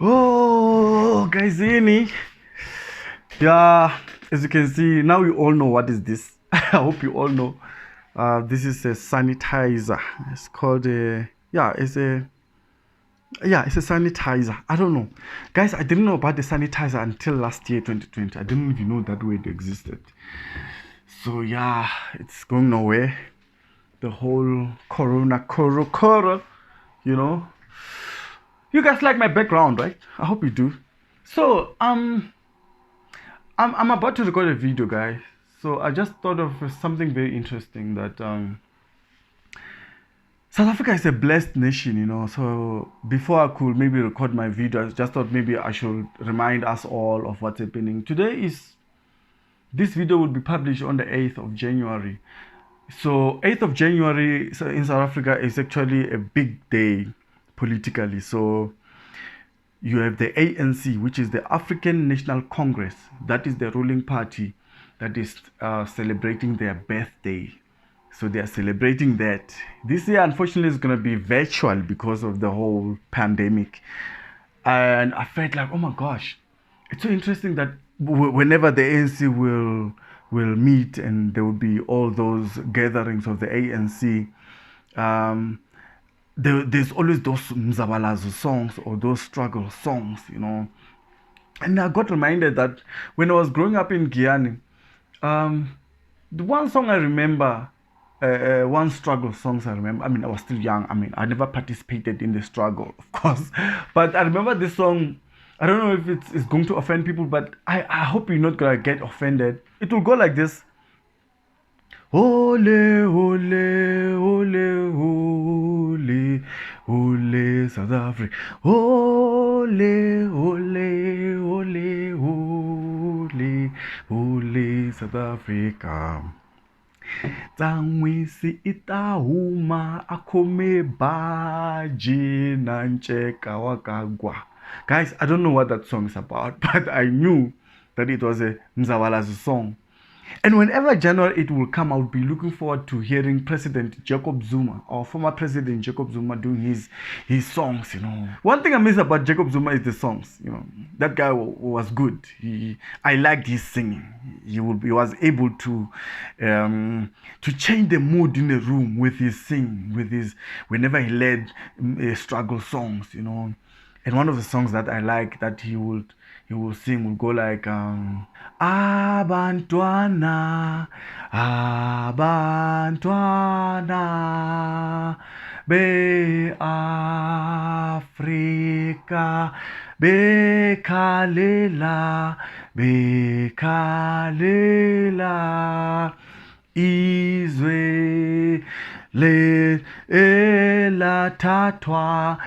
Oh, guys, yeah, as you can see, now you all know what is this. I hope you all know. This is a sanitizer. It's called it's a sanitizer. I don't know. Guys, I didn't know about the sanitizer until last year, 2020. I didn't even know that word existed. So yeah, it's going nowhere. The whole corona, you know. You guys like my background, right? I hope you do. So, I'm about to record a video, guys. So I just thought of something very interesting that South Africa is a blessed nation, you know. So before I could maybe record my video, I just thought maybe I should remind us all of what's happening. This video will be published on the 8th of January. So 8th of January in South Africa is actually a big day politically. So you have the ANC, which is the African National Congress. That is the ruling party that is celebrating their birthday. So they are celebrating that. This year, unfortunately, is going to be virtual because of the whole pandemic. And I felt like, oh my gosh, it's so interesting that whenever the ANC will meet and there will be all those gatherings of the ANC, there's always those mzabalazo songs or those struggle songs, you know. And I got reminded that when I was growing up in Guyana, the one song I remember, one struggle songs I remember. I mean, I was still young. I mean, I never participated in the struggle, of course. But I remember this song. I don't know if it's going to offend people, but I hope you're not going to get offended. It will go like this. Ole, ole, ole, ole, ole, South Africa. Ole, ole, ole, ole, ole, South Africa. Tsangwisi itahuma akome baji nancheka wakagwa. Guys, I don't know what that song is about, but I knew that it was a Mzawala's song. And whenever January it will come, I'll be looking forward to hearing President Jacob Zuma, or former President Jacob Zuma, doing his songs, you know. One thing I miss about Jacob Zuma is the songs, you know. That guy was good. I liked his singing. He was able to change the mood in the room with his singing, whenever he led struggle songs, you know. And one of the songs that I like that he will sing will go like abantwana be Africa bekhalela izwe le elathathwa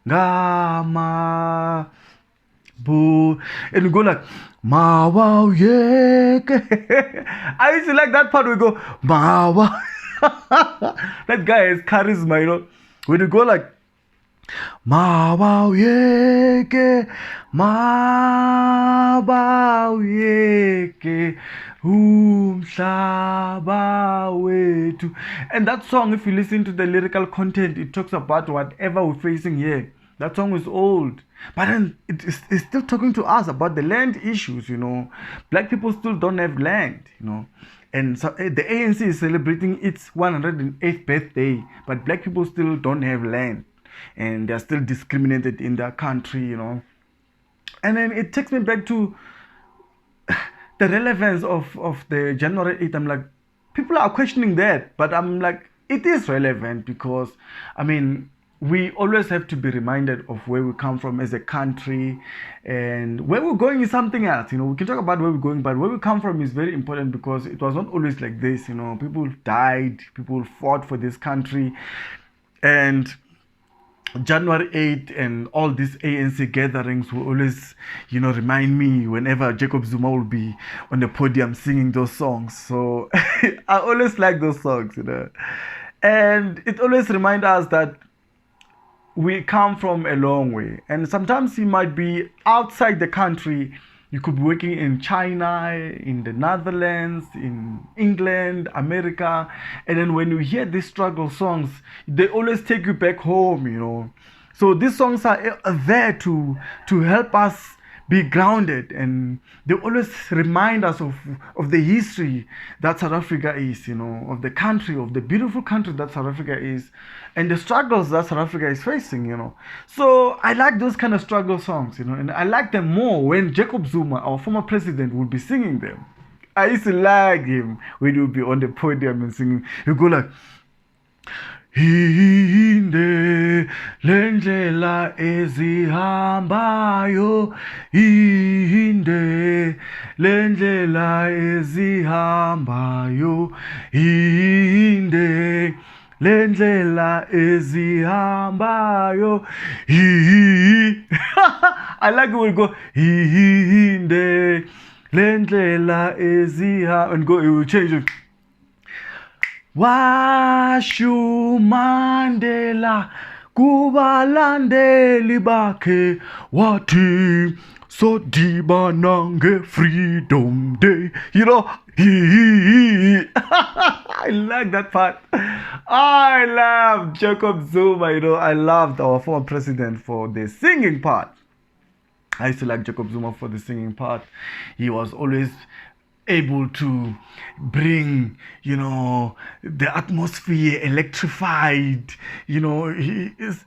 ngama boo, and we go like mawa yeke. I used to like that part. We go mawa. That guy has charisma, you know. When you go like Mawaweke, Mawaweke, umhlaba wethu. And that song, if you listen to the lyrical content, it talks about whatever we're facing here. That song is old, but then it's still talking to us about the land issues, you know. Black people still don't have land, you know. And so the ANC is celebrating its 108th birthday, but black people still don't have land. And they're still discriminated in their country, you know. And then it takes me back to the relevance of the January 8th. I'm like, people are questioning that, but I'm like, it is relevant because, I mean, we always have to be reminded of where we come from as a country, and where we're going is something else. You know, we can talk about where we're going, but where we come from is very important because it was not always like this. You know, people died, people fought for this country, and January 8th and all these ANC gatherings will always, you know, remind me whenever Jacob Zuma will be on the podium singing those songs. So I always like those songs, you know. And it always reminds us that we come from a long way. And sometimes you might be outside the country, You could be working in China, in the Netherlands, in England, America, and then when you hear these struggle songs, they always take you back home, you know. So these songs are there to help us be grounded, and they always remind us of the history that South Africa is, you know, of the country, of the beautiful country that South Africa is, and the struggles that South Africa is facing, you know. So I like those kind of struggle songs, you know, and I like them more when Jacob Zuma, our former president, would be singing them. I used to like him when he would be on the podium and singing. He'd go like, Inde lendlela ezihambayo, inde lendlela ezihambayo, inde lendlela ezihambayo. I like it when we go inde lendlela ezihambayo, and go, it will change it. Washu Mandela kubalandeli bakhe wathi sodibana nge-Freedom Day. You know, I like that part. I love Jacob Zuma, you know. I loved our former president for the singing part. I used to like Jacob Zuma for the singing part. He was always able to bring, you know, the atmosphere electrified, you know. He is,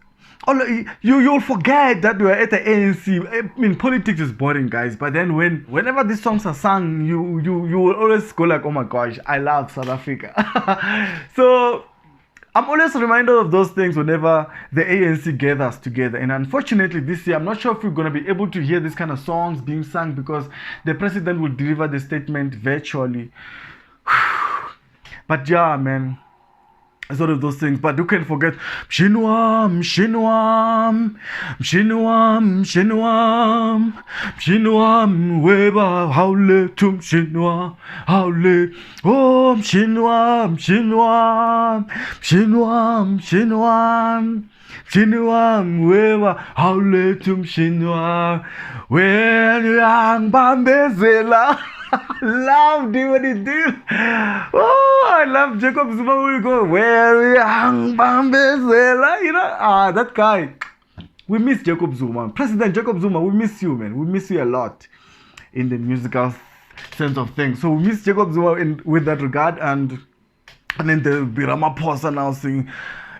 you'll forget that we were at the ANC. I mean, politics is boring, guys, but then whenever these songs are sung, you will always go like, oh my gosh, I love South Africa. So I'm always reminded of those things whenever the ANC gathers together. And unfortunately this year, I'm not sure if we're going to be able to hear this kind of songs being sung because the president will deliver the statement virtually. But yeah, man, it's one of those things. But you can't forget Mshinwam, Mshinwam, Mshinwam, Mshinwam, Mshinwam, Weba, Haule, Tum, Mshinwam, Haule, Oh, Mshinwam, Mshinwam, Mshinwam, Mshinwam, Mshinwam, Weba, Haule, Tum, Mshinwam, when young Bambezela. Loved him when he did. Oh, I love Jacob Zuma when we go, where we hang Bambezela. You know, that guy. We miss Jacob Zuma. President Jacob Zuma, we miss you, man. We miss you a lot in the musical sense of things. So we miss Jacob Zuma with that regard. And then there will be Ramaphosa now singing,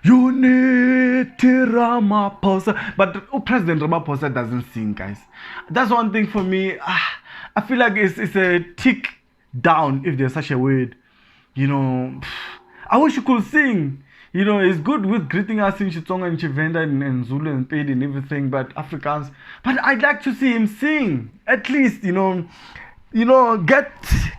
Unity Ramaphosa. But President Ramaphosa doesn't sing, guys. That's one thing for me. I feel like it's a tick down, if there's such a word. You know, I wish you could sing. You know, it's good with greeting us in Xitsonga and Chivenda and Zulu and Pedi and everything, but Afrikaans. But I'd like to see him sing. At least, you know, get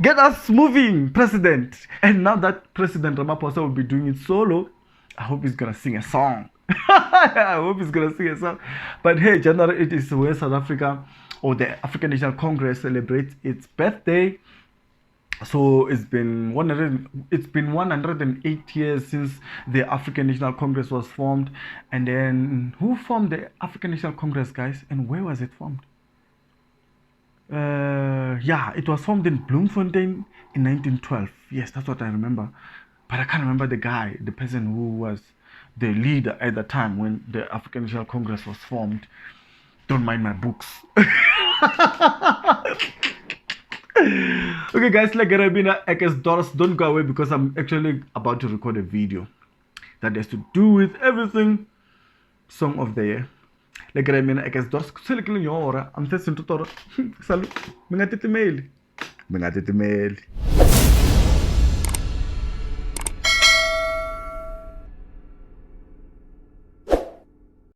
us moving, President. And now that President Ramaphosa will be doing it solo, I hope he's gonna sing a song. I hope he's gonna sing a song. But hey, January 8 is where South Africa, or the African National Congress, celebrates its birthday. So it's been 108 years since the African National Congress was formed. And then who formed the African National Congress, guys? And where was it formed? Yeah, it was formed in Bloemfontein in 1912. Yes, that's what I remember. But I can't remember the guy, the person who was the leader at the time when the African National Congress was formed. Don't mind my books. Okay, guys, like Garabina Ekes Doris, don't go away because I'm actually about to record a video that has to do with everything song of the year. Like Garabina Ekes Doris, I'm testing to Toro. Salut. Mingatiti mail.